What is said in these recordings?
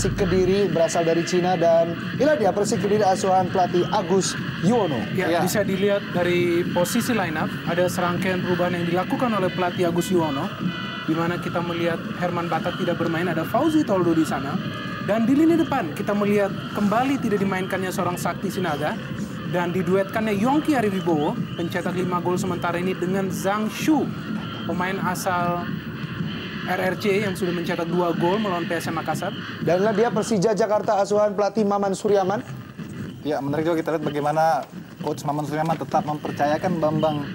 Persik Kediri berasal dari Cina dan inilah dia Persik Kediri asuhan pelatih Agus Yuwono. Ya, bisa dilihat dari posisi line up ada serangkaian perubahan yang dilakukan oleh pelatih Agus Yuwono, di mana kita melihat Herman Batak tidak bermain, ada Fauzi Toldo di sana. Dan di lini depan kita melihat kembali tidak dimainkannya seorang Sakti Sinaga dan diduetkannya Yongki Ariwibowo, pencetak 5 gol sementara ini, dengan Zhang Shu, pemain asal RRC yang sudah mencetak 2 gol melawan PSM Makassar. Dan inilah dia Persija Jakarta asuhan pelatih Maman Suryaman. Ya, menarik juga kita lihat bagaimana Coach Maman Suryaman tetap mempercayakan Bambang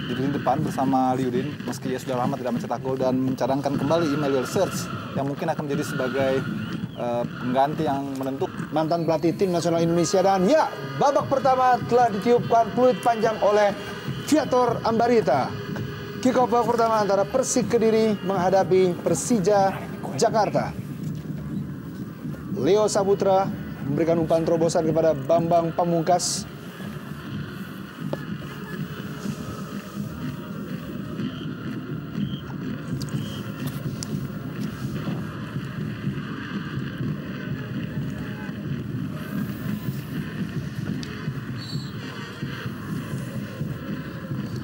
di lini depan bersama Liudin, meski ia sudah lama tidak mencetak gol, dan mencadangkan kembali Emmanuel Search yang mungkin akan menjadi sebagai pengganti yang menentuk Mantan pelatih tim nasional Indonesia. Dan ya, babak pertama telah ditiupkan peluit panjang oleh Viator Ambarita. Kick off babak pertama antara Persik Kediri menghadapi Persija Jakarta. Leo Saputra memberikan umpan terobosan kepada Bambang Pamungkas.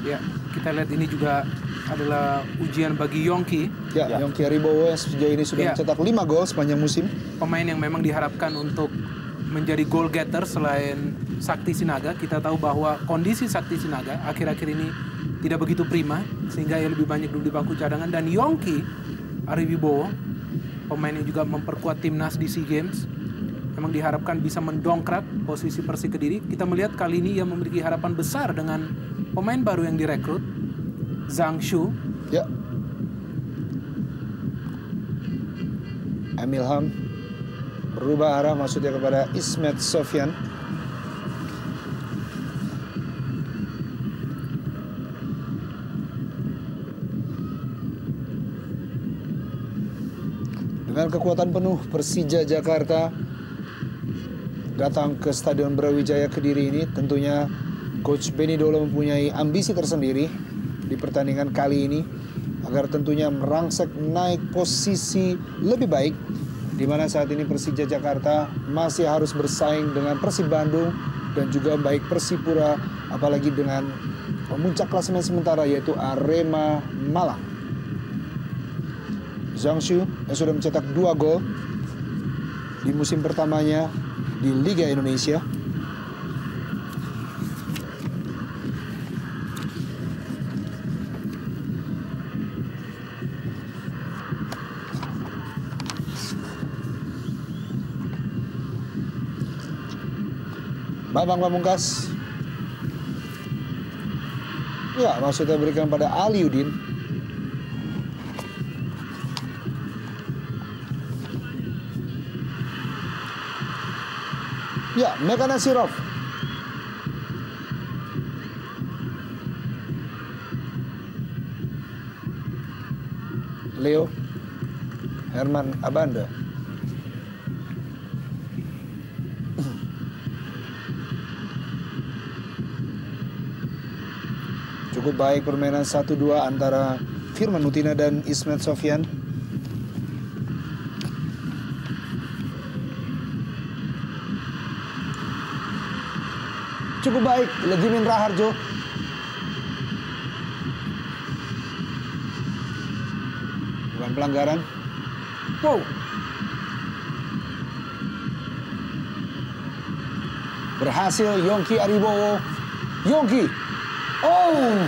Ya, kita lihat ini juga adalah ujian bagi Yongki. Ya, Yongki Ariwibowo yang sejauh ini sudah mencetak 5 gol sepanjang musim. Pemain yang memang diharapkan untuk menjadi goal getter selain Sakti Sinaga. Kita tahu bahwa kondisi Sakti Sinaga akhir-akhir ini tidak begitu prima, sehingga ia lebih banyak duduk di bangku cadangan. Dan Yongki Ariwibowo, pemain yang juga memperkuat timnas di SEA Games, memang diharapkan bisa mendongkrak posisi Persik Kediri. Kita melihat kali ini ia memiliki harapan besar dengan pemain baru yang direkrut, Zhang Shu. Ya. Emil Ham berubah arah, maksudnya kepada Ismet Sofyan. Dengan kekuatan penuh, Persija Jakarta datang ke Stadion Brawijaya Kediri ini. Tentunya Coach Benny Dolo mempunyai ambisi tersendiri di pertandingan kali ini agar tentunya merangsek naik posisi lebih baik, di mana saat ini Persija Jakarta masih harus bersaing dengan Persib Bandung dan juga baik Persipura, apalagi dengan pemuncak klasemen sementara yaitu Arema Malang. Zhang Shu yang sudah mencetak 2 gol di musim pertamanya di Liga Indonesia. Bambang Pamungkas. Ya, maksudnya berikan pada Aliudin. Ya, Meka Nasirov. Leo Herman Abanda. Cukup baik permainan 1-2 antara Firman Utina dan Ismet Sofyan. Cukup baik Legimin Raharjo. Bukan pelanggaran. Wow. Berhasil Yongki Ariwibowo. Yongki. Oh.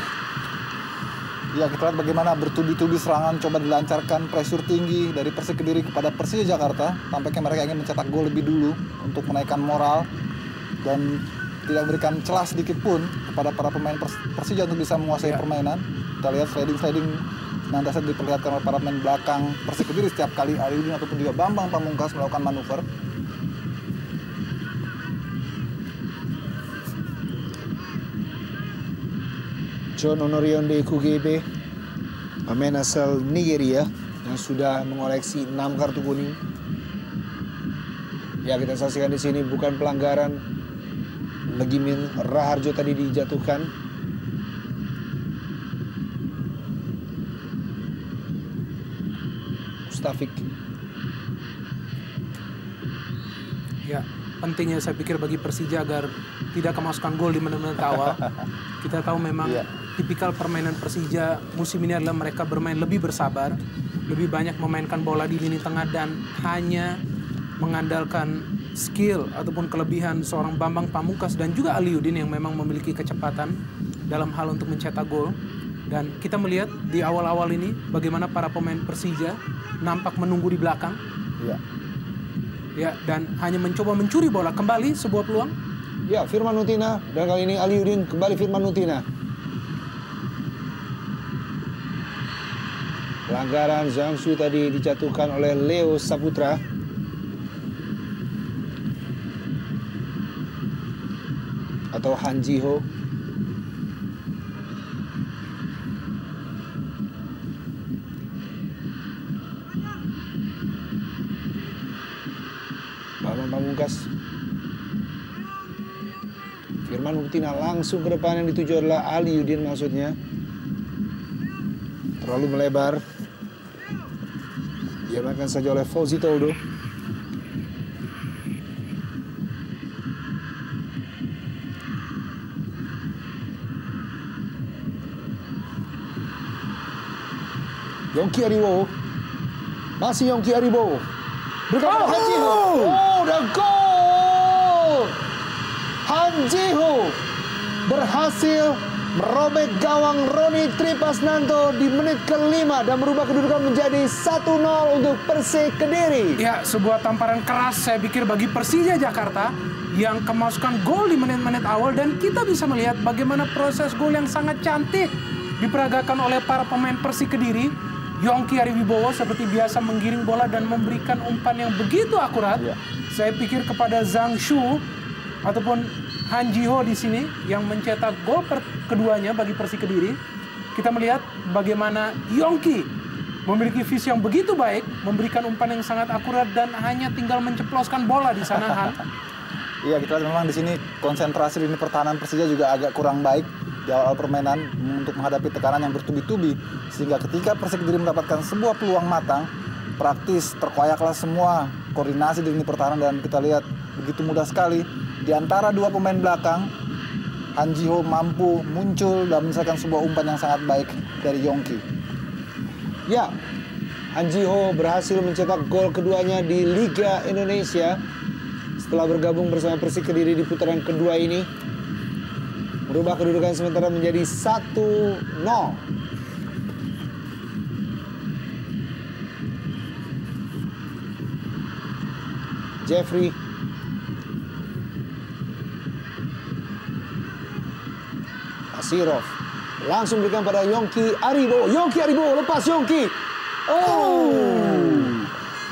Ya, kita lihat bagaimana bertubi-tubi serangan coba dilancarkan, pressure tinggi dari Persik Kediri kepada Persija Jakarta. Tampaknya mereka ingin mencetak gol lebih dulu untuk menaikkan moral dan tidak memberikan celah sedikit pun kepada para pemain Persija untuk bisa menguasai permainan. Kita lihat sliding yang dasar diperlihatkan oleh para pemain belakang Persik Kediri setiap kali Aliudin ataupun juga Bambang Pamungkas melakukan manuver. John Onorionde Kugebe, pemain asal Nigeria yang sudah mengoleksi 6 kartu kuning. Ya, kita saksikan di sini bukan pelanggaran. Legimin Raharjo tadi dijatuhkan. Mustafik. Ya, pentingnya saya pikir bagi Persija agar tidak kemasukan gol di menit-menit awal. Kita tahu memang tipikal permainan Persija musim ini adalah mereka bermain lebih bersabar, lebih banyak memainkan bola di lini tengah dan hanya mengandalkan skill ataupun kelebihan seorang Bambang Pamungkas dan juga Aliudin yang memang memiliki kecepatan dalam hal untuk mencetak gol. Dan kita melihat di awal-awal ini bagaimana para pemain Persija nampak menunggu di belakang. Ya, dan hanya mencoba mencuri bola. Kembali sebuah peluang. Ya, Firman Utina, dan kali ini Aliudin, kembali Firman Utina. Pelanggaran Zhang Shu tadi dijatuhkan oleh Leo Saputra. Atau Han Ji-ho. Bambang Pamungkas. Firman Utina langsung ke depan, yang dituju adalah Aliudin maksudnya. Terlalu melebar. Diamankan saja oleh Fauzi Toldo. Yongki Aribo. Masih Yongki Aribo. Bergabung Han Ji-ho. Oh, dan gol! Han Ji-ho berhasil merobek gawang Roni Tripasnanto di menit ke-5 dan merubah kedudukan menjadi 1-0 untuk Persik Kediri. Ya, sebuah tamparan keras saya pikir bagi Persija Jakarta yang kemasukan gol di menit-menit awal, dan kita bisa melihat bagaimana proses gol yang sangat cantik diperagakan oleh para pemain Persik Kediri. Yongki Ariwibowo seperti biasa menggiring bola dan memberikan umpan yang begitu akurat. Saya pikir kepada Zhang Shu ataupun Han Ji-ho di sini yang mencetak gol keduanya bagi Persik Kediri. Kita melihat bagaimana Yongki memiliki visi yang begitu baik, memberikan umpan yang sangat akurat dan hanya tinggal menceploskan bola di sana, Han. Iya, kita lihat memang di sini konsentrasi lini pertahanan Persija juga agak kurang baik di awal permainan untuk menghadapi tekanan yang bertubi-tubi, sehingga ketika Persik Kediri mendapatkan sebuah peluang matang, praktis terkoyaklah semua koordinasi di lini pertahanan, dan kita lihat begitu mudah sekali di antara dua pemain belakang Han Ji-ho mampu muncul dan menyelesaikan sebuah umpan yang sangat baik dari Yongki. Ya, Han Ji-ho berhasil mencetak gol keduanya di Liga Indonesia setelah bergabung bersama Persik Kediri di putaran kedua ini. Merubah kedudukan sementara menjadi 1-0. Jeffrey. Asirov. Langsung berikan pada Yongki Aribo. Yongki Aribo, lepas Yongki.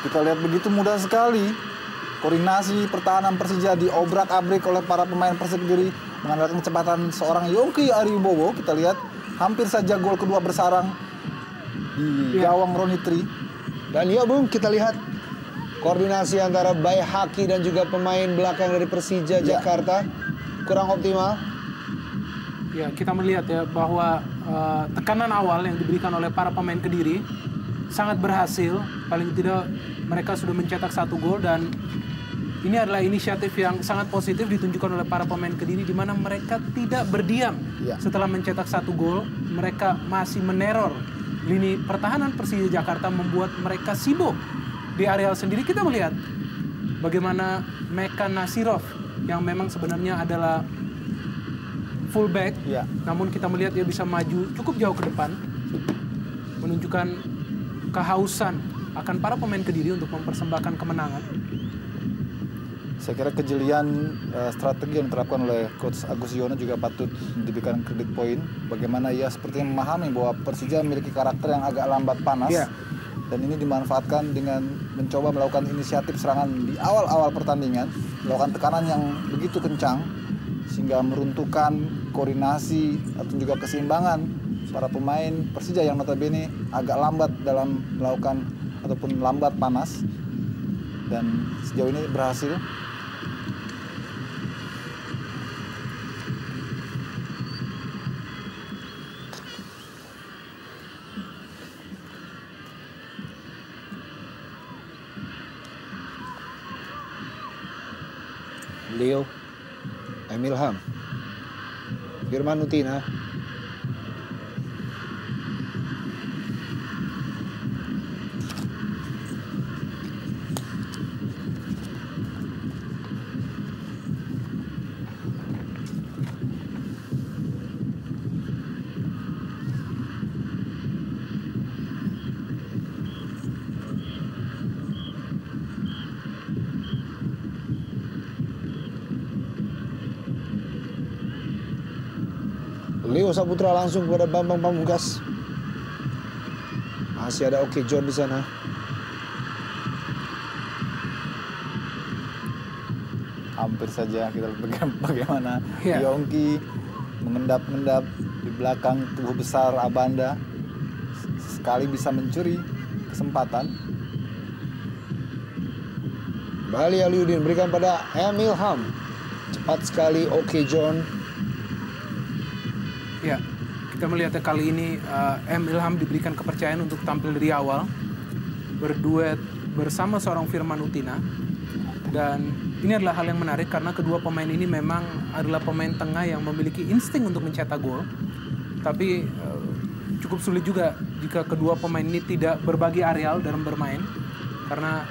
Kita lihat begitu mudah sekali koordinasi pertahanan Persija diobrak-abrik oleh para pemain Persik Kediri mengandalkan kecepatan seorang Yongki Ariwibowo. Kita lihat hampir saja gol kedua bersarang di gawang Roni Tri. Dan ya Bung, kita lihat koordinasi antara Bae Haki dan juga pemain belakang dari Persija Jakarta kurang optimal. Ya, kita melihat ya bahwa tekanan awal yang diberikan oleh para pemain Kediri sangat berhasil. Paling tidak mereka sudah mencetak 1 gol, dan ini adalah inisiatif yang sangat positif ditunjukkan oleh para pemain Kediri, di mana mereka tidak berdiam. Setelah mencetak 1 gol, mereka masih meneror lini pertahanan Persija Jakarta, membuat mereka sibuk di areal sendiri. Kita melihat bagaimana Meka Nasirov yang memang sebenarnya adalah fullback, namun kita melihat dia bisa maju cukup jauh ke depan, menunjukkan kehausan akan para pemain Kediri untuk mempersembahkan kemenangan. Saya kira kejelian strategi yang diterapkan oleh Coach Agus Yono juga patut diberikan kredit poin. Bagaimana ia sepertinya memahami bahwa Persija memiliki karakter yang agak lambat panas. Dan ini dimanfaatkan dengan mencoba melakukan inisiatif serangan di awal-awal pertandingan. Melakukan tekanan yang begitu kencang, sehingga meruntuhkan koordinasi atau juga keseimbangan para pemain Persija yang notabene agak lambat dalam melakukan ataupun lambat panas. Dan sejauh ini berhasil. Leo, Emil Ham, Firman Utina, Leo Saputra langsung kepada Bambang Pamungkas. Masih ada Oke John di sana. Hampir saja kita lihat bagaimana Ya. Yongki mengendap-endap di belakang tubuh besar Abanda. Sekali bisa mencuri kesempatan. Kembali Aliuddin berikan pada Emil Ham. Cepat sekali Oke John. Ya, kita melihatnya kali ini M. Ilham diberikan kepercayaan untuk tampil dari awal, berduet bersama seorang Firman Utina. Dan ini adalah hal yang menarik karena kedua pemain ini memang adalah pemain tengah yang memiliki insting untuk mencetak gol. Tapi cukup sulit juga jika kedua pemain ini tidak berbagi areal dalam bermain. Karena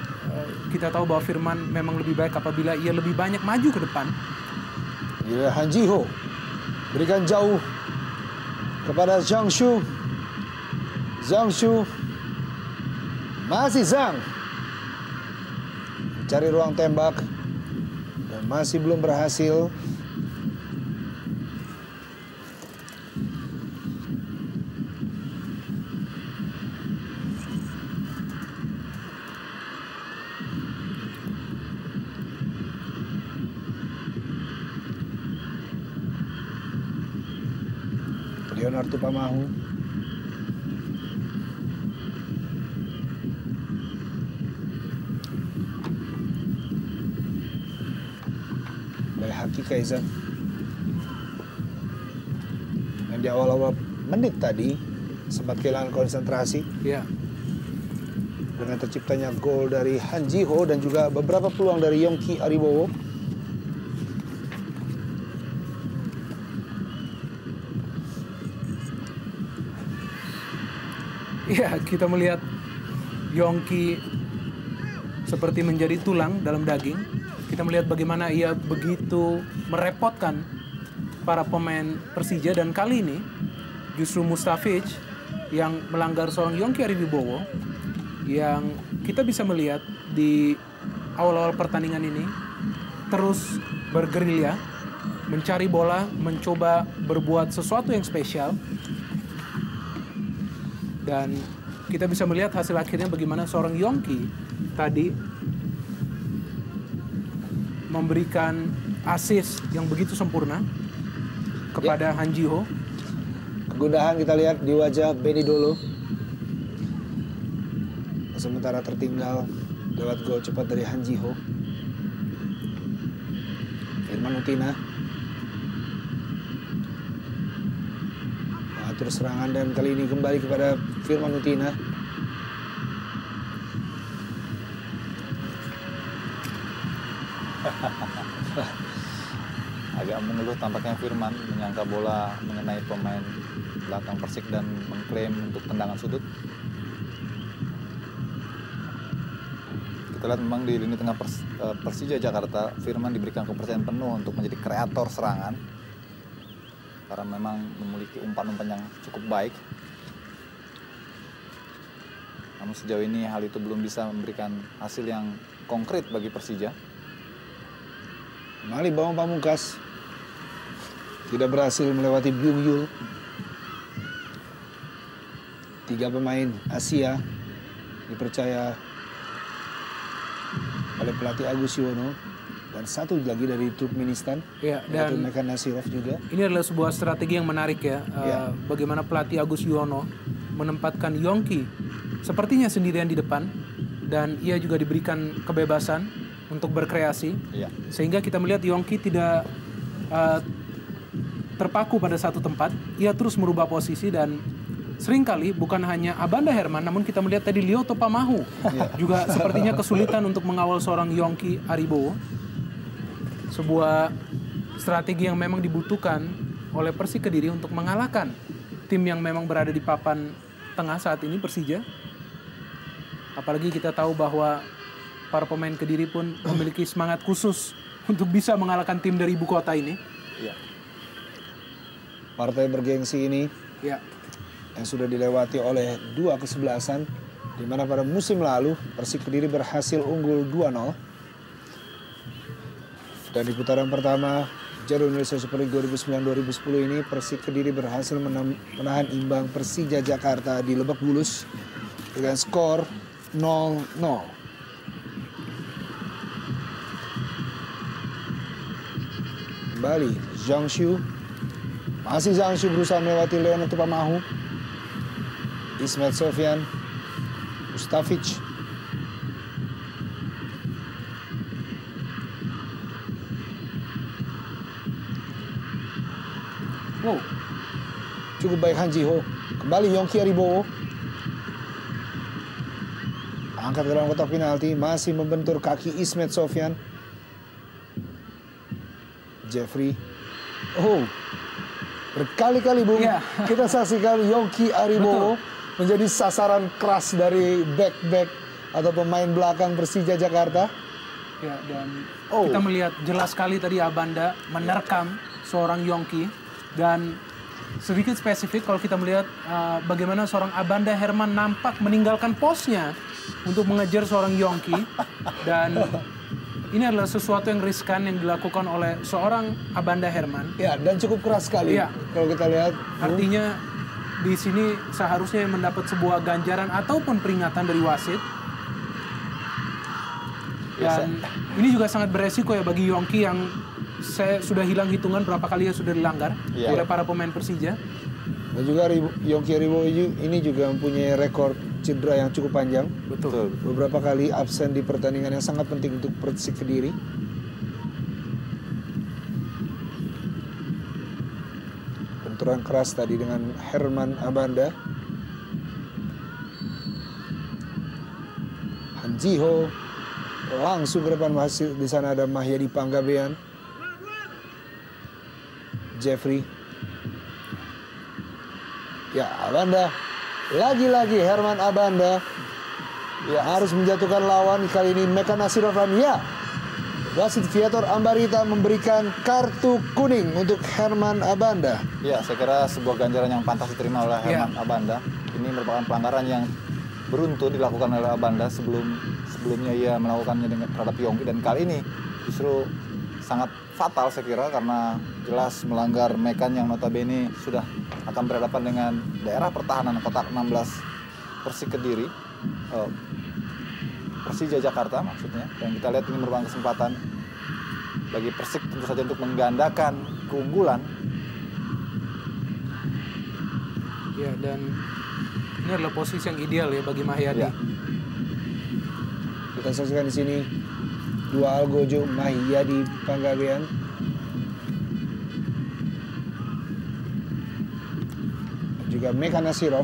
kita tahu bahwa Firman memang lebih baik apabila ia lebih banyak maju ke depan. Ya, Han Ji-ho berikan jauh kepada Zhang Shu. Zhang Shu. Masih Zhang. Cari ruang tembak. Dan masih belum berhasil. Leonardo Pamahu. Dari Haki Kaizan. Yang di awal-awal menit tadi sempat kehilangan konsentrasi Ya, dengan terciptanya gol dari Han Ji-ho dan juga beberapa peluang dari Yongki Aribowo. ya, kita melihat Yongki seperti menjadi tulang dalam daging. Kita melihat bagaimana ia begitu merepotkan para pemain Persija, dan kali ini justru Mustafic yang melanggar seorang Yongki Ariwibowo yang kita bisa melihat di awal-awal pertandingan ini terus bergerilya, mencari bola, mencoba berbuat sesuatu yang spesial. Dan kita bisa melihat hasil akhirnya bagaimana seorang Yongki tadi memberikan assist yang begitu sempurna kepada Han Ji-ho. Kegundahan kita lihat di wajah Benny Dolo. Sementara tertinggal lewat gol cepat dari Han Ji-ho. Firman Utina mengatur serangan dan kali ini kembali kepada Firman Utina. Agak mengeluh tampaknya Firman, menyangka bola mengenai pemain belakang Persik dan mengklaim untuk tendangan sudut. Kita lihat memang di lini tengah Persija Jakarta, Firman diberikan kepercayaan penuh untuk menjadi kreator serangan karena memang memiliki umpan-umpan yang cukup baik. Namun sejauh ini hal itu belum bisa memberikan hasil yang konkret bagi Persija. Kembali Bambang Pamungkas tidak berhasil melewati Byung Yul. 3 pemain Asia dipercaya oleh pelatih Agus Yuwono dan 1 lagi dari Turkmenistan, Ya, yaitu dan Mekan Nasirov juga. ini adalah sebuah strategi yang menarik ya. Ya. Bagaimana pelatih Agus Yuwono menempatkan Yongki sepertinya sendirian di depan, dan ia juga diberikan kebebasan untuk berkreasi. Iya. Sehingga kita melihat Yongki tidak terpaku pada satu tempat. Ia terus merubah posisi dan seringkali bukan hanya Abanda Herman, namun kita melihat tadi Lyoto Pamahu juga sepertinya kesulitan untuk mengawal seorang Yongki Aribowo. sebuah strategi yang memang dibutuhkan oleh Persik Kediri untuk mengalahkan tim yang memang berada di papan tengah saat ini, Persija. Apalagi kita tahu bahwa para pemain Kediri pun memiliki semangat khusus untuk bisa mengalahkan tim dari ibu kota ini. Ya. Partai bergengsi ini Ya. yang sudah dilewati oleh dua kesebelasan, di mana pada musim lalu Persik Kediri berhasil unggul 2-0. Dan di putaran pertama Jadwal Indonesia Super League 2009-2010 ini Persik Kediri berhasil menahan imbang Persija Jakarta di Lebak Bulus dengan skor 0-0. Kembali Zhang Xiu. Masih Zhang Xiu berusaha melewati Leon Tupamahu. Ismet Sofyan. Mustafic. Wow. Cukup baik Han Ji-ho. Kembali Yongki Aribowo. Angkat ke dalam kotak penalti. Masih membentur kaki Ismet Sofyan. Jeffrey. Oh. Berkali-kali Bung. Ya. Kita saksikan Yongki Aribowo menjadi sasaran keras dari back-back atau pemain belakang Persija Jakarta. Ya, dan kita melihat jelas sekali tadi Abanda menerkam seorang Yongki. Dan sedikit spesifik kalau kita melihat bagaimana seorang Abanda Herman nampak meninggalkan posnya untuk mengejar seorang Yongki. Dan ini adalah sesuatu yang riskan yang dilakukan oleh seorang Abanda Herman. Ya, dan cukup keras sekali. Iya. Kalau kita lihat. Artinya di sini seharusnya mendapat sebuah ganjaran ataupun peringatan dari wasit. Dan ini juga sangat beresiko ya bagi Yongki yang saya sudah hilang hitungan berapa kali ya sudah dilanggar oleh para pemain Persija. Dan juga Yongki Aribowo ini juga mempunyai rekor cedera yang cukup panjang. Betul. Beberapa kali absen di pertandingan yang sangat penting untuk Persik Kediri. Benturan keras tadi dengan Herman Abanda. Han Ji-ho langsung ke depan, masih di sana ada Mahyadi Panggabean. Jeffrey. Ya, Abanda. Lagi-lagi Herman Abanda. Ya, harus menjatuhkan lawan. Kali ini Meka Nasirofan. Ya, wasit Viator Ambarita memberikan kartu kuning untuk Herman Abanda. Ya, saya kira sebuah ganjaran yang pantas diterima oleh Herman Abanda. Ini merupakan pelanggaran yang beruntun dilakukan oleh Abanda sebelumnya ia melakukannya terhadap Yongki, dan kali ini justru sangat fatal saya kira karena jelas melanggar Mekan yang notabene sudah akan berhadapan dengan daerah pertahanan kotak 16 Persik Kediri, Persija Jakarta maksudnya. Dan kita lihat ini merupakan kesempatan bagi Persik tentu saja untuk menggandakan keunggulan. Ya, dan ini adalah posisi yang ideal ya bagi Mahyadi. Ya. Kita saksikan di sini dua Algojo Mahyadi Panggabean. Juga Meka Nasirov.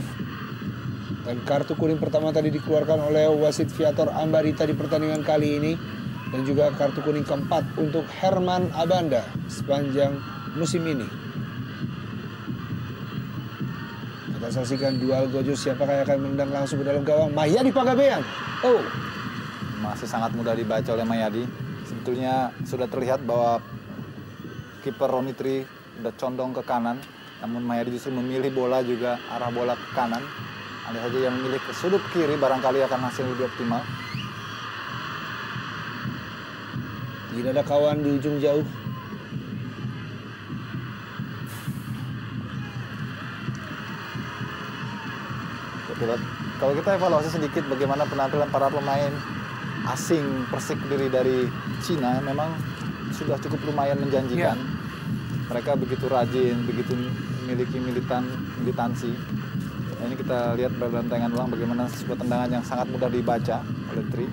Dan kartu kuning pertama tadi dikeluarkan oleh wasit Viator Ambarita di pertandingan kali ini. Dan juga kartu kuning keempat untuk Herman Abanda sepanjang musim ini. Kita saksikan duel Gojo, siapakah yang akan menendang langsung ke dalam gawang. Mahyadi Panggabean. Oh, Masih sangat mudah dibaca oleh Mahyadi. Sebetulnya sudah terlihat bahwa kiper Ronitri sudah condong ke kanan, namun Mahyadi justru memilih bola juga arah bola ke kanan. Ada saja yang memilih ke sudut kiri, barangkali akan hasil lebih optimal. tidak ada kawan di ujung jauh. Kalau kita evaluasi sedikit bagaimana penampilan para pemain asing Persik Kediri dari Cina, memang sudah cukup lumayan menjanjikan. Mereka begitu rajin, begitu memiliki militansi. Nah, ini kita lihat dalam tayangan ulang bagaimana sebuah tendangan yang sangat mudah dibaca oleh Tri.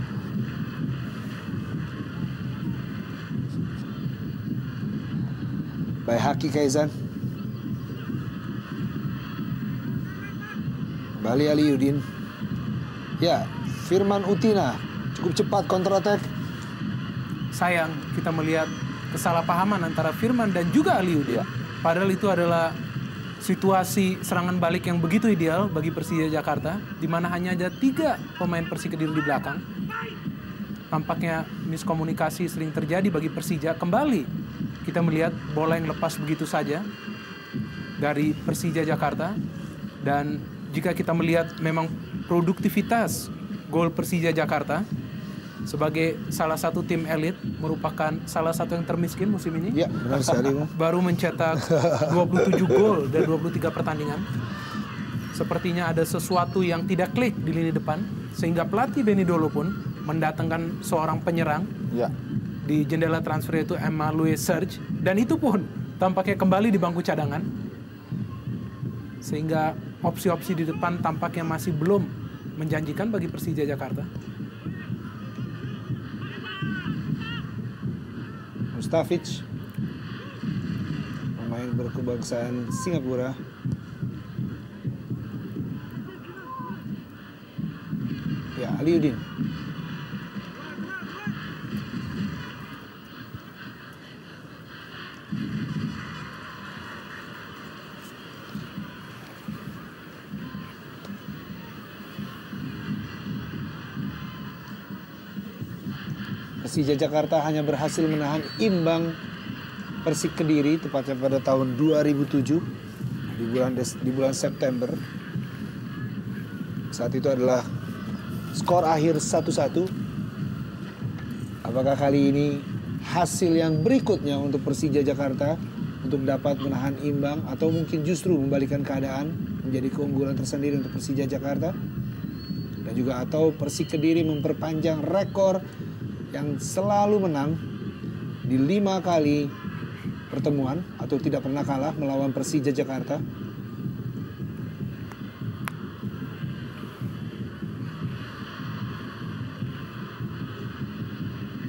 Baik Haki Kaizan. Kembali Aliuddin. Ya, Firman Utina cukup cepat counter attack. Sayang kita melihat kesalahpahaman antara Firman dan juga Aliudin. Iya. Padahal itu adalah situasi serangan balik yang begitu ideal bagi Persija Jakarta, di mana hanya ada 3 pemain Persik Kediri di belakang. Tampaknya miskomunikasi sering terjadi bagi Persija. Kembali kita melihat bola yang lepas begitu saja dari Persija Jakarta. Dan jika kita melihat memang produktivitas gol Persija Jakarta sebagai salah satu tim elit, merupakan salah satu yang termiskin musim ini. Ya, benar sekali. Baru mencetak 27 gol dari 23 pertandingan. Sepertinya ada sesuatu yang tidak klik di lini depan, sehingga pelatih Benny Dolo pun mendatangkan seorang penyerang Ya. di jendela transfer, yaitu Emmanuel Serge, dan itu pun tampaknya kembali di bangku cadangan, sehingga opsi-opsi di depan tampaknya masih belum menjanjikan bagi Persija Jakarta. Mustafic, pemain berkebangsaan Singapura. Ya, Aliudin. Persija Jakarta hanya berhasil menahan imbang Persik Kediri tepatnya pada tahun 2007 di bulan September. Saat itu adalah skor akhir 1-1. Apakah kali ini hasil yang berikutnya untuk Persija Jakarta untuk dapat menahan imbang atau mungkin justru membalikan keadaan menjadi keunggulan tersendiri untuk Persija Jakarta? Dan juga atau Persik Kediri memperpanjang rekor yang selalu menang di 5 kali pertemuan atau tidak pernah kalah melawan Persija Jakarta.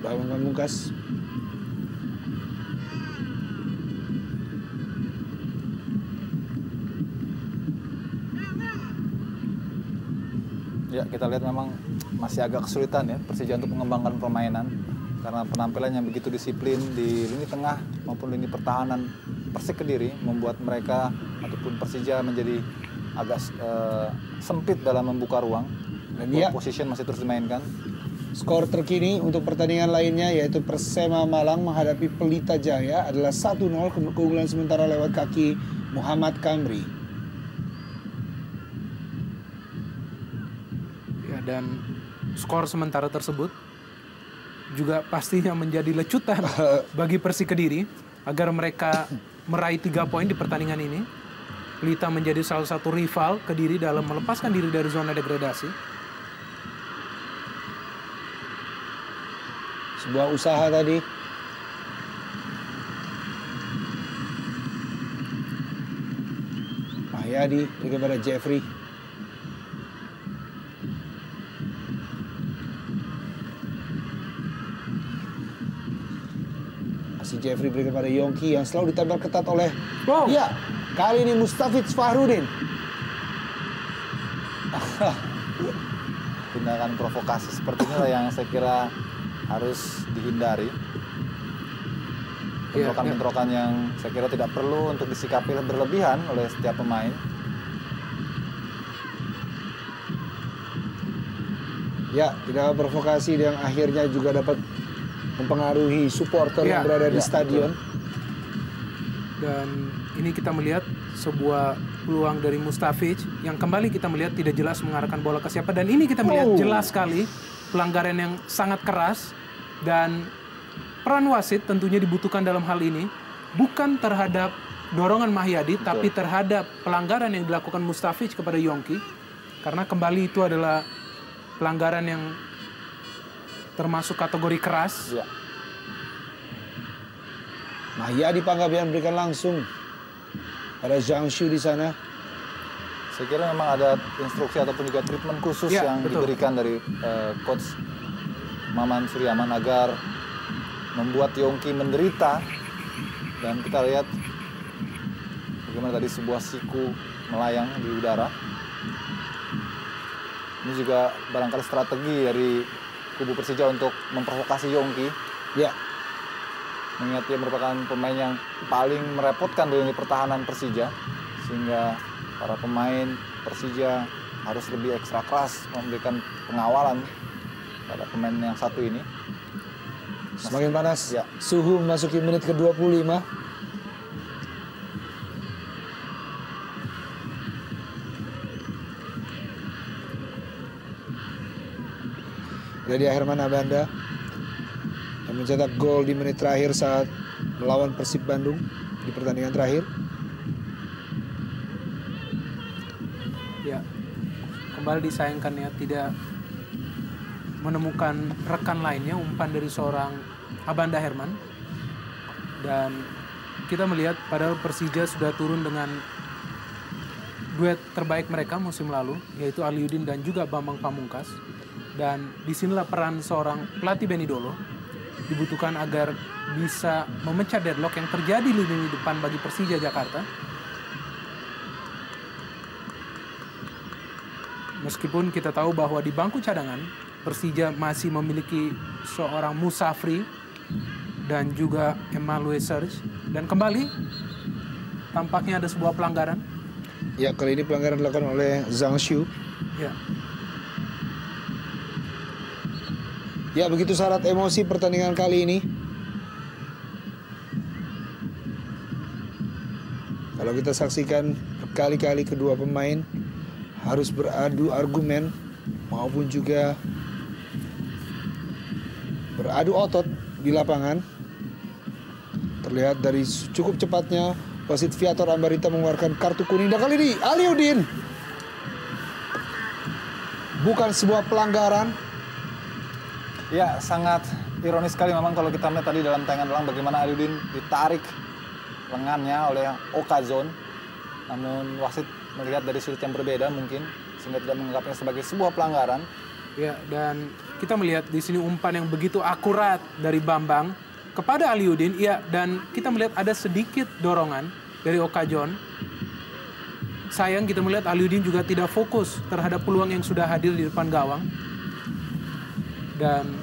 Bambang Pamungkas. Ya, kita lihat memang masih agak kesulitan ya Persija untuk mengembangkan permainan karena penampilan yang begitu disiplin di lini tengah maupun lini pertahanan Persik Kediri membuat mereka ataupun Persija menjadi agak sempit dalam membuka ruang. Dan position masih terus dimainkan. Skor terkini untuk pertandingan lainnya yaitu Persema Malang menghadapi Pelita Jaya adalah 1-0, keunggulan sementara lewat kaki Muhammad Kamri. Dan skor sementara tersebut juga pastinya menjadi lecutan bagi Persik Kediri agar mereka meraih 3 poin di pertandingan ini. Pelita menjadi salah satu rival Kediri dalam melepaskan diri dari zona degradasi. Sebuah usaha tadi. Mahyadi kepada Jeffrey. Jeffrey berikan pada Yongki yang selalu ditempel ketat oleh ya, kali ini Mustafiz Fahrudin. Tindakan provokasi seperti inilah yang saya kira harus dihindari. Bentrokan-bentrokan yang saya kira tidak perlu untuk disikapi berlebihan oleh setiap pemain. Ya, tindakan provokasi yang akhirnya juga dapat mempengaruhi supporter yang berada di stadion. Dan ini kita melihat sebuah peluang dari Mustafiz yang kembali kita melihat tidak jelas mengarahkan bola ke siapa. Dan ini kita melihat jelas sekali pelanggaran yang sangat keras. Dan peran wasit tentunya dibutuhkan dalam hal ini. Bukan terhadap dorongan Mahyadi, tapi terhadap pelanggaran yang dilakukan Mustafiz kepada Yongki. Karena kembali itu adalah pelanggaran yang termasuk kategori keras. Ya. Mahyadi Panggabean berikan langsung pada Zhang Shu di sana. Saya kira memang ada instruksi ataupun juga treatment khusus yang diberikan dari coach Maman Suryaman agar membuat Yongki menderita. Dan kita lihat bagaimana tadi sebuah siku melayang di udara. Ini juga barangkali strategi dari kubu Persija untuk memprovokasi Yongki. Ya. mengingat dia merupakan pemain yang paling merepotkan di lini pertahanan Persija, sehingga para pemain Persija harus lebih ekstra keras memberikan pengawalan pada pemain yang satu ini. Semakin panas. Ya. Suhu memasuki menit ke-25. Jadi Herman Abanda yang mencetak gol di menit terakhir saat melawan Persib Bandung di pertandingan terakhir. Ya, kembali disayangkan ya tidak menemukan rekan lainnya, umpan dari seorang Abanda Herman. Dan kita melihat padahal Persija sudah turun dengan duet terbaik mereka musim lalu, yaitu Aliudin dan juga Bambang Pamungkas. Dan disinilah peran seorang pelatih Benny Dolo dibutuhkan agar bisa memecah deadlock yang terjadi di lini depan bagi Persija Jakarta. Meskipun kita tahu bahwa di bangku cadangan Persija masih memiliki seorang Musafri dan juga Emmanuel Serge. Dan kembali tampaknya ada sebuah pelanggaran. Ya, kali ini pelanggaran dilakukan oleh Zhang Xiu. Ya. Ya, begitu syarat emosi pertandingan kali ini. Kalau kita saksikan berkali-kali kedua pemain harus beradu argumen maupun juga beradu otot di lapangan. Terlihat dari cukup cepatnya wasit Viator Ambarita mengeluarkan kartu kuning. Dan kali ini Aliudin. Bukan sebuah pelanggaran. Ya, sangat ironis sekali memang kalau kita melihat tadi dalam tayangan ulang bagaimana Aliudin ditarik lengannya oleh Okazon. Namun wasit melihat dari sudut yang berbeda mungkin, sehingga tidak menganggapnya sebagai sebuah pelanggaran. Ya, dan kita melihat di sini umpan yang begitu akurat dari Bambang kepada Aliudin. Ya, dan kita melihat ada sedikit dorongan dari Okazon. Sayang kita melihat Aliudin juga tidak fokus terhadap peluang yang sudah hadir di depan gawang. Dan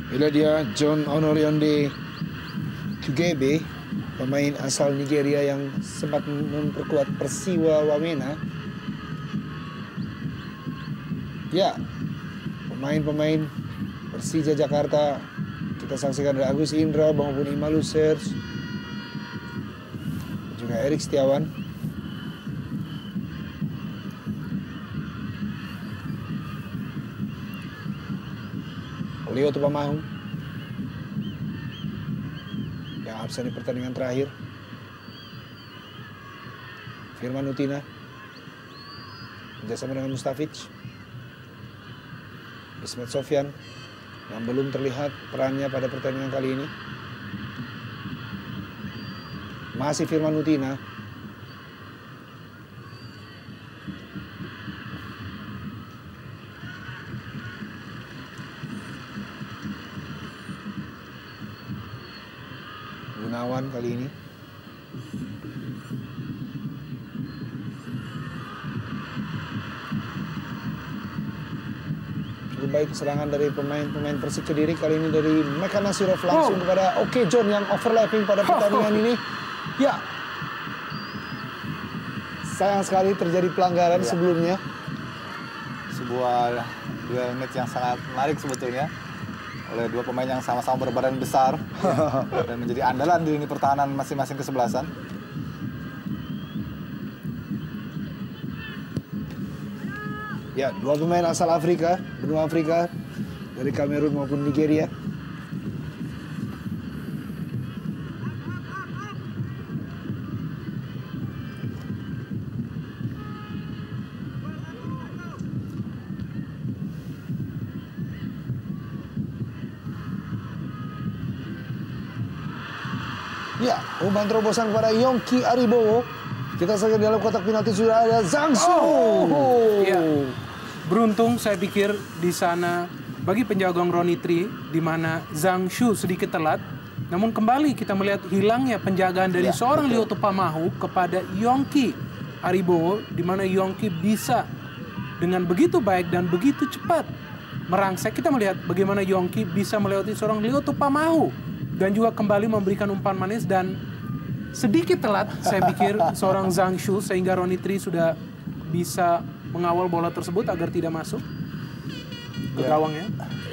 bila dia John Onorionde Tugebe, pemain asal Nigeria yang sempat memperkuat Persiwa Wamena. Ya, pemain-pemain Persija Jakarta kita saksikan dari Agus Indra maupun Imalu Serge, juga Erik Setiawan. Leo Tupamahu yang absen di pertandingan terakhir. Firman Utina bekerjasama dengan Mustafic. Ismet Sofyan yang belum terlihat perannya pada pertandingan kali ini. Masih Firman Utina. Gunawan kali ini. Cukup baik serangan dari pemain-pemain Persik Kediri. Kali ini dari Meka Nasirov langsung kepada Oke John yang overlapping pada pertandingan ini. Ya, sayang sekali terjadi pelanggaran sebelumnya. Sebuah duel match yang sangat menarik sebetulnya oleh dua pemain yang sama-sama berbadan besar dan menjadi andalan di lini pertahanan masing-masing kesebelasan. Ya, dua pemain asal Afrika, benua Afrika, dari Kamerun maupun Nigeria. Ya, umpan terobosan kepada Yongki Aribowo. Kita saksikan dalam kotak penalti sudah ada Zhang Xiu. Ya, beruntung saya pikir di sana bagi penjaga gawang Ronny Tri, di mana Zhang Xiu sedikit telat. Namun kembali kita melihat hilangnya penjagaan dari seorang Leo Tupamahu kepada Yongki Aribowo, di mana Yongki bisa dengan begitu baik dan begitu cepat merangsek. Kita melihat bagaimana Yongki bisa melewati seorang Leo Tupamahu dan juga kembali memberikan umpan manis, dan sedikit telat saya pikir seorang Zhang Shu sehingga Ronnie Tri sudah bisa mengawal bola tersebut agar tidak masuk ke gawangnya.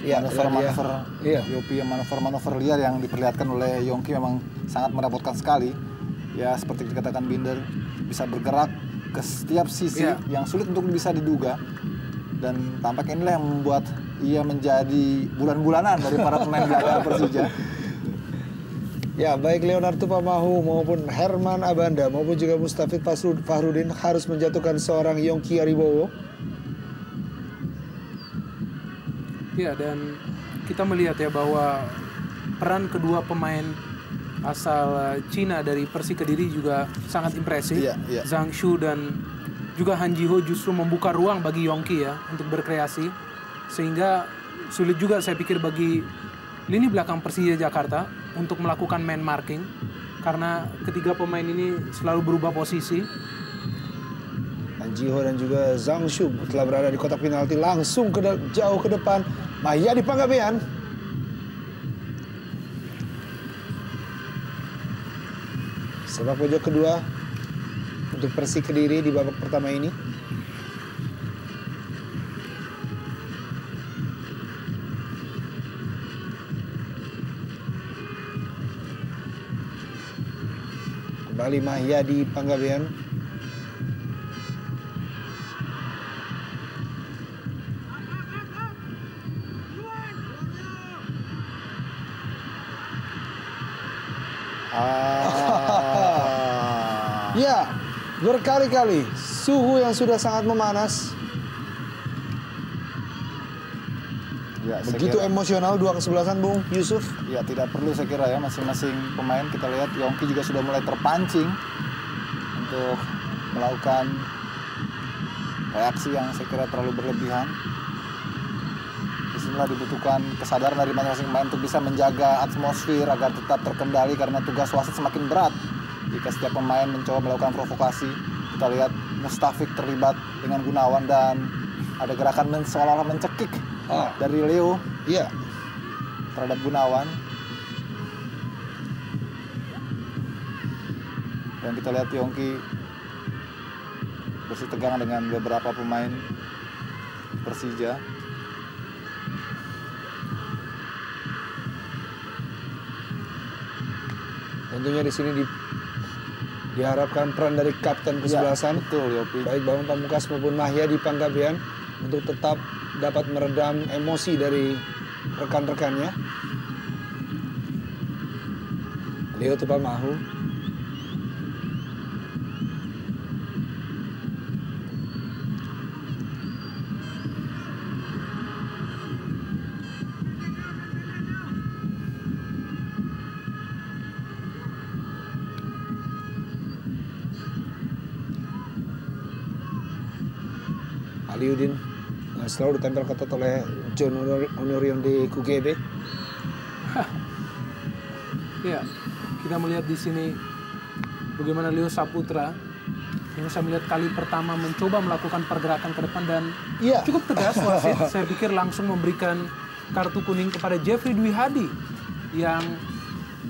Ya, manuver-manuver iya. Yopi, manuver-manuver liar yang diperlihatkan oleh Yongki memang sangat merepotkan sekali. Ya seperti dikatakan Binder, bisa bergerak ke setiap sisi yang sulit untuk bisa diduga. Dan tampaknya inilah yang membuat ia menjadi bulan-bulanan dari para pemain belakang Persija. Ya, baik Leonard Tupamahu maupun Herman Abanda maupun juga Mustafid Fahrudin harus menjatuhkan seorang Yongki Aribowo. Ya, dan kita melihat ya bahwa peran kedua pemain asal Cina dari Persik Kediri juga sangat impresif. Zhang Shu dan juga Han Jiho justru membuka ruang bagi Yongki ya untuk berkreasi, sehingga sulit juga saya pikir bagi lini belakang Persija Jakarta untuk melakukan man marking karena ketiga pemain ini selalu berubah posisi. Han Jiho dan juga Zhang Shu telah berada di kotak penalti, langsung jauh ke depan. Mahyadi Panggabean. Sepak pojok kedua untuk Persik Kediri di babak pertama ini. Kembali Mahyadi Panggabean. Ya, berkali-kali suhu yang sudah sangat memanas. Ya, begitu emosional dua kesebelasan Bung Yusuf. Ya tidak perlu saya kira ya, masing-masing pemain kita lihat Yongki juga sudah mulai terpancing untuk melakukan reaksi yang saya kira terlalu berlebihan. Disinilah dibutuhkan kesadaran dari masing-masing pemain untuk bisa menjaga atmosfer agar tetap terkendali karena tugas wasit semakin berat jika setiap pemain mencoba melakukan provokasi. Kita lihat Mustafik terlibat dengan Gunawan dan ada gerakan seolah-olah mencekik dari Leo terhadap Gunawan. Dan kita lihat Yongki bersih tegang dengan beberapa pemain Persija. Tentunya di sini diharapkan peran dari kapten kesebelasan, betul, Yopi. baik Bambang Pamungkas maupun Mahyadi Panggabean untuk tetap dapat meredam emosi dari rekan-rekannya. Leo Tupamahu. Aliudin selalu ditempel ketat oleh John Honorion di KGB. Ya, kita melihat di sini bagaimana Leo Saputra yang saya melihat kali pertama mencoba melakukan pergerakan ke depan dan cukup tegas wasit. Saya pikir langsung memberikan kartu kuning kepada Jeffrey Dwi Hadi yang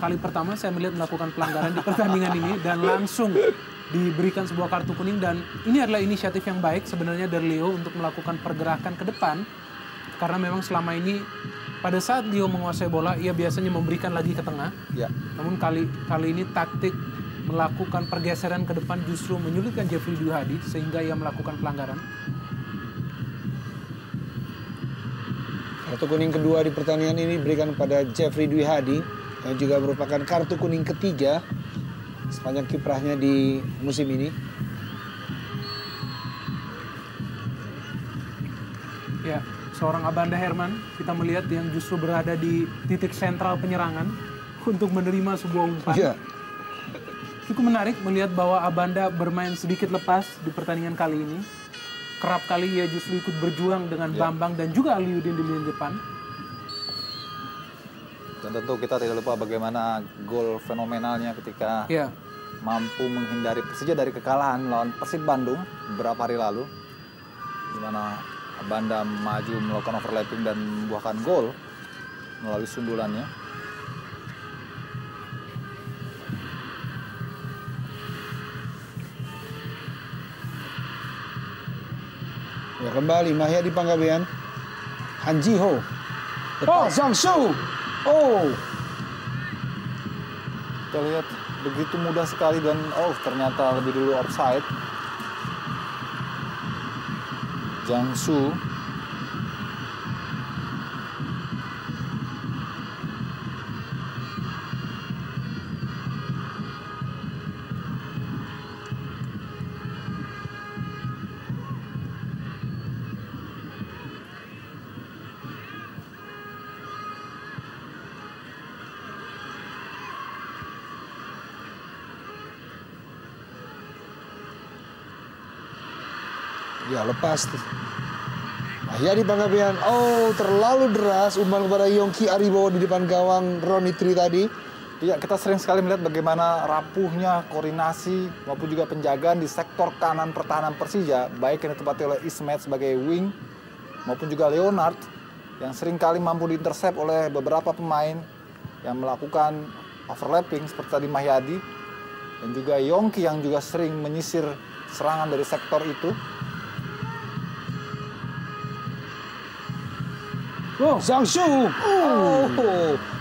kali pertama saya melihat melakukan pelanggaran di pertandingan ini dan langsung diberikan sebuah kartu kuning. Dan ini adalah inisiatif yang baik sebenarnya dari Leo untuk melakukan pergerakan ke depan karena memang selama ini pada saat Leo menguasai bola ia biasanya memberikan lagi ke tengah. Namun kali ini taktik melakukan pergeseran ke depan justru menyulitkan Jeffrey Dwi Hadi sehingga ia melakukan pelanggaran. Kartu kuning kedua di pertandingan ini diberikan pada Jeffrey Dwi Hadi yang juga merupakan kartu kuning ketiga sepanjang kiprahnya di musim ini. Ya, seorang Abanda Herman kita melihat yang justru berada di titik sentral penyerangan untuk menerima sebuah umpan. Cukup menarik melihat bahwa Abanda bermain sedikit lepas di pertandingan kali ini. Kerap kali ia justru ikut berjuang dengan Bambang dan juga Aliudin di lini depan. Dan tentu kita tidak lupa bagaimana gol fenomenalnya ketika mampu menghindari Persija dari kekalahan melawan Persib Bandung beberapa hari lalu, di mana Banda maju melakukan overlapping dan membuahkan gol melalui sundulannya. Ya, kembali Mahyadi Panggabean. Han Ji-ho. Lepas Zhang Shu. Oh. Kita lihat begitu mudah sekali dan ternyata lebih dulu offside. Zhang Shu. Ya, lepas. Mahyadi Panggabean. Oh, terlalu deras umpan kepada Yongki Aribo di depan gawang Ronnie Tri tadi. Iya, kita sering sekali melihat bagaimana rapuhnya koordinasi maupun juga penjagaan di sektor kanan pertahanan Persija, baik yang ditempati oleh Ismet sebagai wing maupun juga Leonard yang sering kali mampu diintersep oleh beberapa pemain yang melakukan overlapping seperti tadi Mahyadi, dan juga Yongki yang juga sering menyisir serangan dari sektor itu. Oh, Zhang Shu. Oh,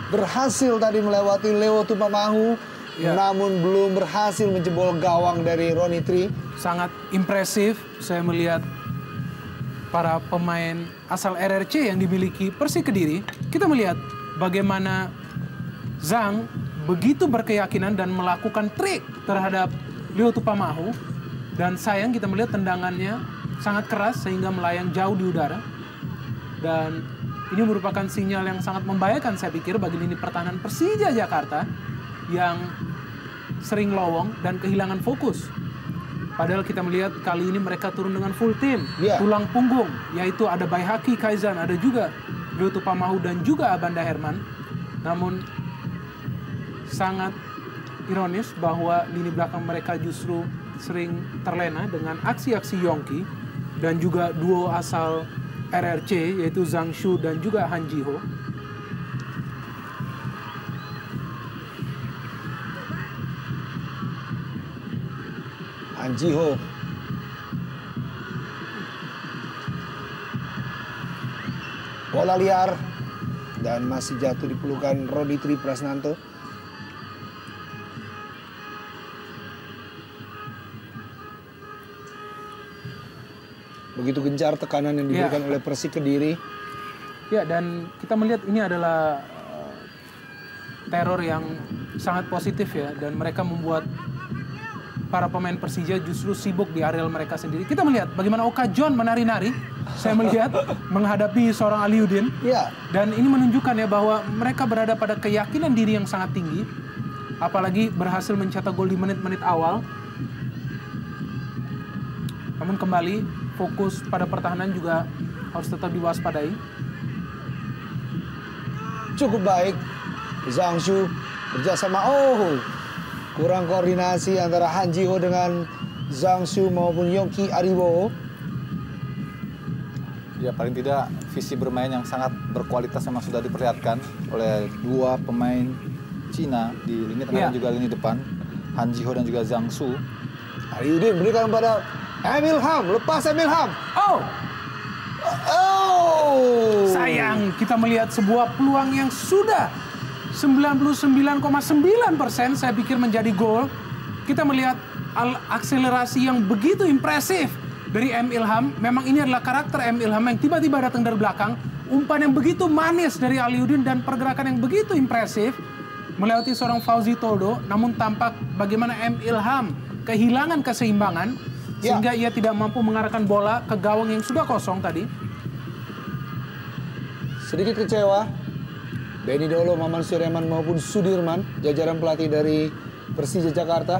berhasil tadi melewati Leo Tupamahu, namun belum berhasil menjebol gawang dari Ronnie Tri. Sangat impresif saya melihat para pemain asal RRC yang dimiliki Persik Kediri. Kita melihat bagaimana Zhang begitu berkeyakinan dan melakukan trik terhadap Leo Tupamahu. Dan sayang kita melihat tendangannya sangat keras sehingga melayang jauh di udara. Dan ini merupakan sinyal yang sangat membahayakan saya pikir bagi lini pertahanan Persija Jakarta yang sering lowong dan kehilangan fokus. Padahal kita melihat kali ini mereka turun dengan full tim, tulang punggung, yaitu ada Baihaki Kaizan, ada juga Leo Tupamahu dan juga Abanda Herman. Namun sangat ironis bahwa lini belakang mereka justru sering terlena dengan aksi-aksi Yongki dan juga duo asal RRC yaitu Zhang Shu dan juga Han Ji-ho. Han Ji-ho. Bola liar dan masih jatuh di pelukan Ronnie Tri Prasnanto. Begitu gencar tekanan yang diberikan oleh Persik Kediri. Ya, dan kita melihat ini adalah teror yang sangat positif ya, dan mereka membuat para pemain Persija justru sibuk di areal mereka sendiri. Kita melihat bagaimana Oka John menari-nari, saya melihat menghadapi seorang Aliudin. Ya. Dan ini menunjukkan ya bahwa mereka berada pada keyakinan diri yang sangat tinggi, apalagi berhasil mencetak gol di menit-menit awal. Namun kembali fokus pada pertahanan juga harus tetap diwaspadai. Cukup baik. Zhang Shu kerjasama. Oh, kurang koordinasi antara Han Ji-ho dengan Zhang Shu maupun Yongki Aribo. Ya, paling tidak visi bermain yang sangat berkualitas memang sudah diperlihatkan oleh dua pemain Cina di lini tengah dan juga lini depan, Han Ji-ho dan juga Zhang Shu. Aliudin berikan pada Emil Ham, lepas Emil Ham. Oh, sayang kita melihat sebuah peluang yang sudah 99,9% saya pikir menjadi gol. Kita melihat akselerasi yang begitu impresif dari M. Ilham. Memang ini adalah karakter M. Ilham yang tiba-tiba datang dari belakang. Umpan yang begitu manis dari Aliudin dan pergerakan yang begitu impresif melewati seorang Fauzi Toldo. Namun tampak bagaimana M. Ilham kehilangan keseimbangan sehingga ia tidak mampu mengarahkan bola ke gawang yang sudah kosong tadi. Sedikit kecewa Benny Dolo, Maman Suryaman maupun Sudirman, jajaran pelatih dari Persija Jakarta.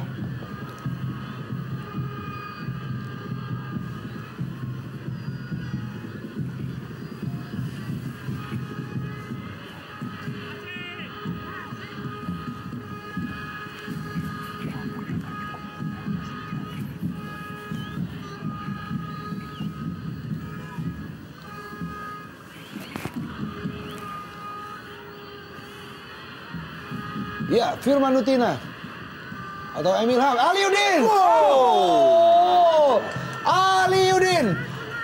Ya, Firman Utina atau Emilham. Aliudin. Wow. Aliudin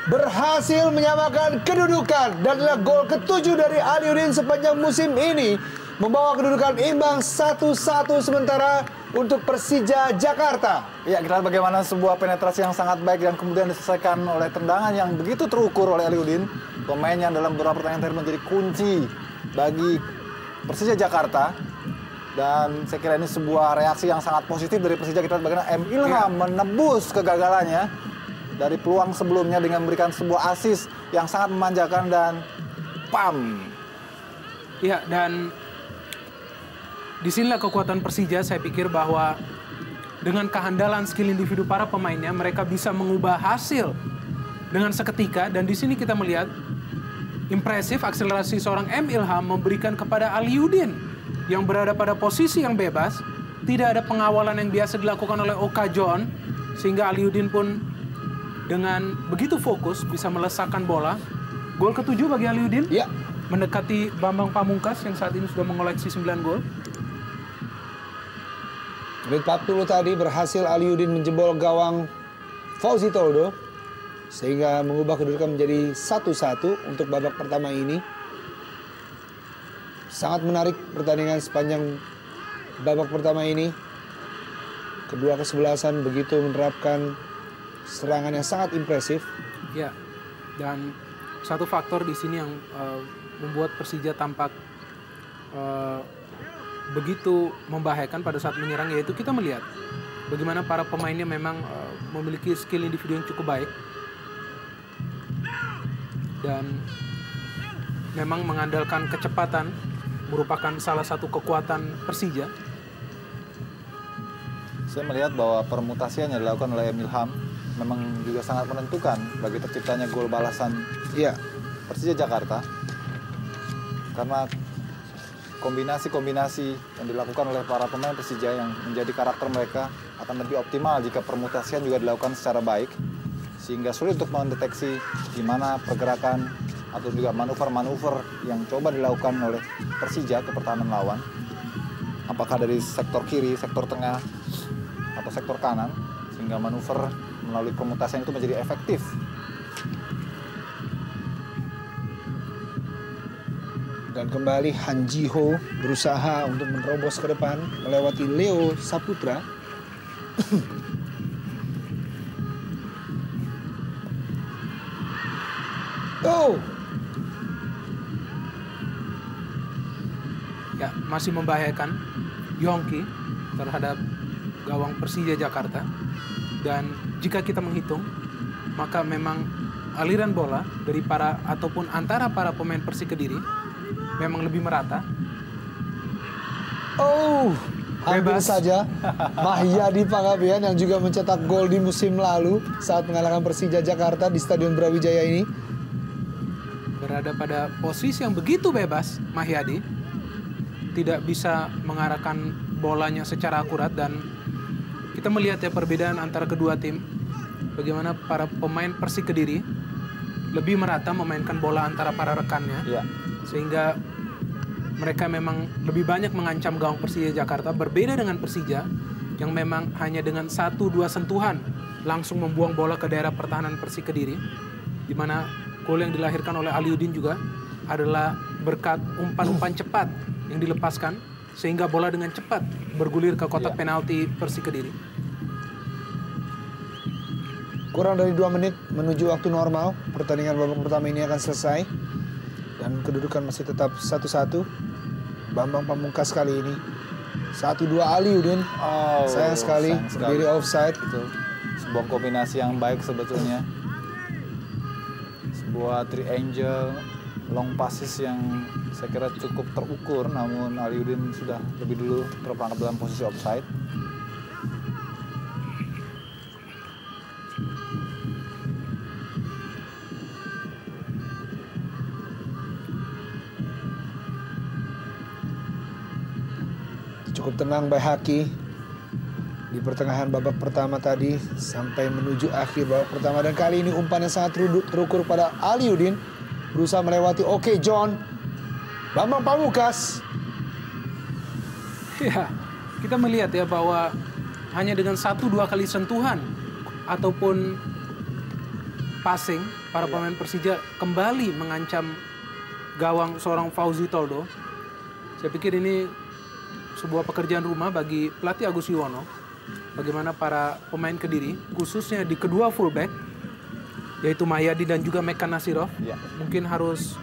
berhasil menyamakan kedudukan dan adalah gol ke-7 dari Aliudin sepanjang musim ini, membawa kedudukan imbang 1-1 sementara untuk Persija Jakarta. Ya, kita lihat bagaimana sebuah penetrasi yang sangat baik dan kemudian diselesaikan oleh tendangan yang begitu terukur oleh Aliudin, pemain yang dalam beberapa pertandingan terakhir menjadi kunci bagi Persija Jakarta. Dan saya kira ini sebuah reaksi yang sangat positif dari Persija. Kita lihat bagaimana M. Ilham menebus kegagalannya dari peluang sebelumnya dengan memberikan sebuah assist yang sangat memanjakan dan pam. Ya, dan disinilah kekuatan Persija. Saya pikir bahwa dengan kehandalan skill individu para pemainnya, mereka bisa mengubah hasil dengan seketika. Dan di sini kita melihat impresif akselerasi seorang M. Ilham memberikan kepada Aliudin yang berada pada posisi yang bebas. Tidak ada pengawalan yang biasa dilakukan oleh Oka John, sehingga Aliudin pun dengan begitu fokus bisa melesakkan bola. Gol ke-7 bagi Aliudin. Ya. Mendekati Bambang Pamungkas yang saat ini sudah mengoleksi 9 gol. Menit 40 tadi berhasil Aliudin menjebol gawang Fauzi Toldo sehingga mengubah kedudukan menjadi 1-1 untuk babak pertama ini. Sangat menarik pertandingan sepanjang babak pertama ini. Kedua kesebelasan begitu menerapkan serangan yang sangat impresif. Ya, dan satu faktor di sini yang membuat Persija tampak begitu membahayakan pada saat menyerang, yaitu kita melihat bagaimana para pemainnya memang memiliki skill individu yang cukup baik dan memang mengandalkan kecepatan merupakan salah satu kekuatan Persija. Saya melihat bahwa permutasian yang dilakukan oleh M. Ilham memang juga sangat menentukan bagi terciptanya gol balasan Persija Jakarta. Karena kombinasi-kombinasi yang dilakukan oleh para pemain Persija yang menjadi karakter mereka akan lebih optimal jika permutasian juga dilakukan secara baik. Sehingga sulit untuk mendeteksi di mana pergerakan atau juga manuver-manuver yang coba dilakukan oleh Persija ke pertahanan lawan. Apakah dari sektor kiri, sektor tengah, atau sektor kanan. Sehingga manuver melalui permutasian itu menjadi efektif. Dan kembali Han Ji-ho berusaha untuk menerobos ke depan melewati Leo Saputra. Ya, masih membahayakan Yongki terhadap gawang Persija Jakarta. Dan jika kita menghitung, maka memang aliran bola dari para ataupun antara para pemain Persik Kediri memang lebih merata. Hampir saja Mahyadi Panggabean yang juga mencetak gol di musim lalu saat mengalahkan Persija Jakarta di Stadion Brawijaya ini. Berada pada posisi yang begitu bebas, Mahyadi tidak bisa mengarahkan bolanya secara akurat. Dan kita melihat ya perbedaan antara kedua tim, bagaimana para pemain Persik Kediri lebih merata memainkan bola antara para rekannya, sehingga mereka memang lebih banyak mengancam gawang Persija Jakarta. Berbeda dengan Persija yang memang hanya dengan 1-2 sentuhan langsung membuang bola ke daerah pertahanan Persik Kediri, di mana gol yang dilahirkan oleh Aliudin juga adalah berkat umpan-umpan cepat yang dilepaskan sehingga bola dengan cepat bergulir ke kotak penalti Persik Kediri. Kurang dari 2 menit menuju waktu normal, pertandingan babak pertama ini akan selesai dan kedudukan masih tetap 1-1. Bambang Pamungkas kali ini 1-2 Aliudin, sayang sekali berdiri offside. Betul. Sebuah kombinasi yang baik sebetulnya, sebuah triangle long passes yang saya kira cukup terukur, namun Aliudin sudah lebih dulu terperangkap dalam posisi offside. Cukup tenang Baihaki di pertengahan babak pertama tadi sampai menuju akhir babak pertama, dan kali ini umpan yang sangat terukur pada Aliudin berusaha melewati John. Bambang Pamungkas Ya, kita melihat ya bahwa hanya dengan 1-2 kali sentuhan ataupun passing, para pemain Persija kembali mengancam gawang seorang Fauzi Toldo. Saya pikir ini sebuah pekerjaan rumah bagi pelatih Agus Yuwono. Bagaimana para pemain Kediri, khususnya di kedua fullback, yaitu Mahyadi dan juga Meka Nasirov, mungkin harus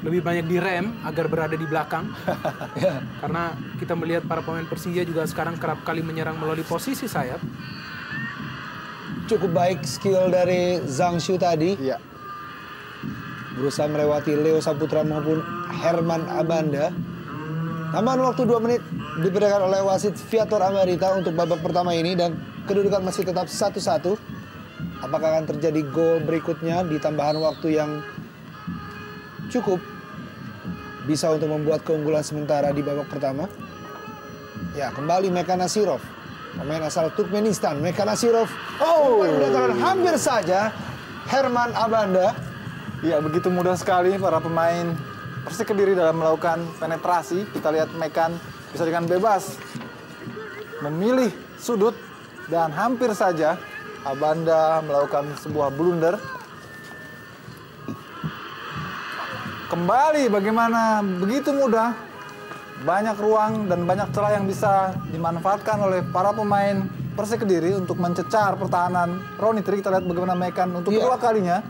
lebih banyak direm agar berada di belakang. Karena kita melihat para pemain Persija juga sekarang kerap kali menyerang melalui posisi sayap. Cukup baik skill dari Zhang Shu tadi. Iya. Berusaha melewati Leo Saputra maupun Herman Abanda. Tambahan waktu 2 menit diberikan oleh wasit Viator Ambarita untuk babak pertama ini dan kedudukan masih tetap 1-1. Apakah akan terjadi gol berikutnya di tambahan waktu yang cukup bisa untuk membuat keunggulan sementara di babak pertama? Ya, kembali Meka Nasirov, pemain asal Turkmenistan. Meka Nasirov, berdatangan hampir saja Herman Abanda. Ya, begitu mudah sekali para pemain Persik Kediri dalam melakukan penetrasi. Kita lihat Mekan bisa dengan bebas memilih sudut dan hampir saja Abanda melakukan sebuah blunder. Kembali bagaimana begitu mudah, banyak ruang dan banyak celah yang bisa dimanfaatkan oleh para pemain Persik Kediri untuk mencecar pertahanan Ronny Tri. Kita lihat bagaimana Mekan untuk kedua kalinya.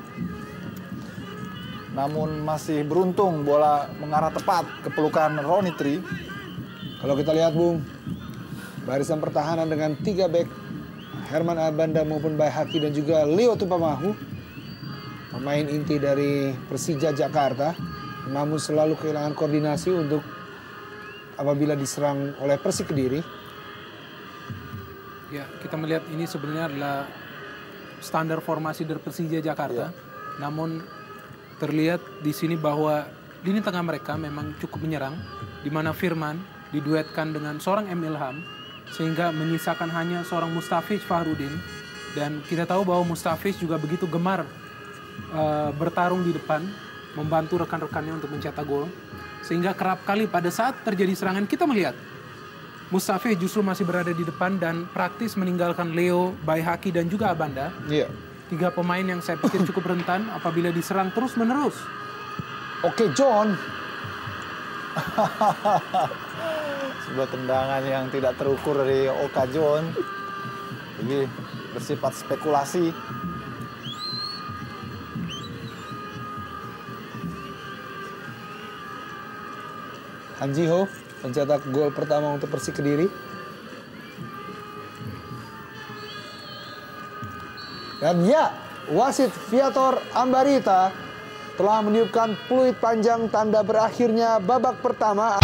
Namun masih beruntung bola mengarah tepat ke pelukan Ronny Tri. Kalau kita lihat, Bung, barisan pertahanan dengan 3 bek, Herman Abanda maupun Bayhaki dan juga Leo Tupamahu, pemain inti dari Persija Jakarta, namun selalu kehilangan koordinasi untuk apabila diserang oleh Persik Kediri. Ya, kita melihat ini sebenarnya adalah standar formasi dari Persija Jakarta. Namun terlihat di sini bahwa lini tengah mereka memang cukup menyerang, di mana Firman diduetkan dengan seorang Emil Ham, sehingga menyisakan hanya seorang Mustafiz Fahrudin. Dan kita tahu bahwa Mustafiz juga begitu gemar bertarung di depan, membantu rekan-rekannya untuk mencetak gol. Sehingga kerap kali pada saat terjadi serangan kita melihat Mustafiz justru masih berada di depan dan praktis meninggalkan Leo, Bayhaki dan juga Abanda. 3 pemain yang saya pikir cukup rentan apabila diserang terus-menerus. Oke, John. Sebuah tendangan yang tidak terukur dari Oka John. Jadi bersifat spekulasi. Han Ji-ho mencetak gol pertama untuk Persik Kediri. Dan ya, wasit Viator Ambarita telah meniupkan peluit panjang tanda berakhirnya babak pertama.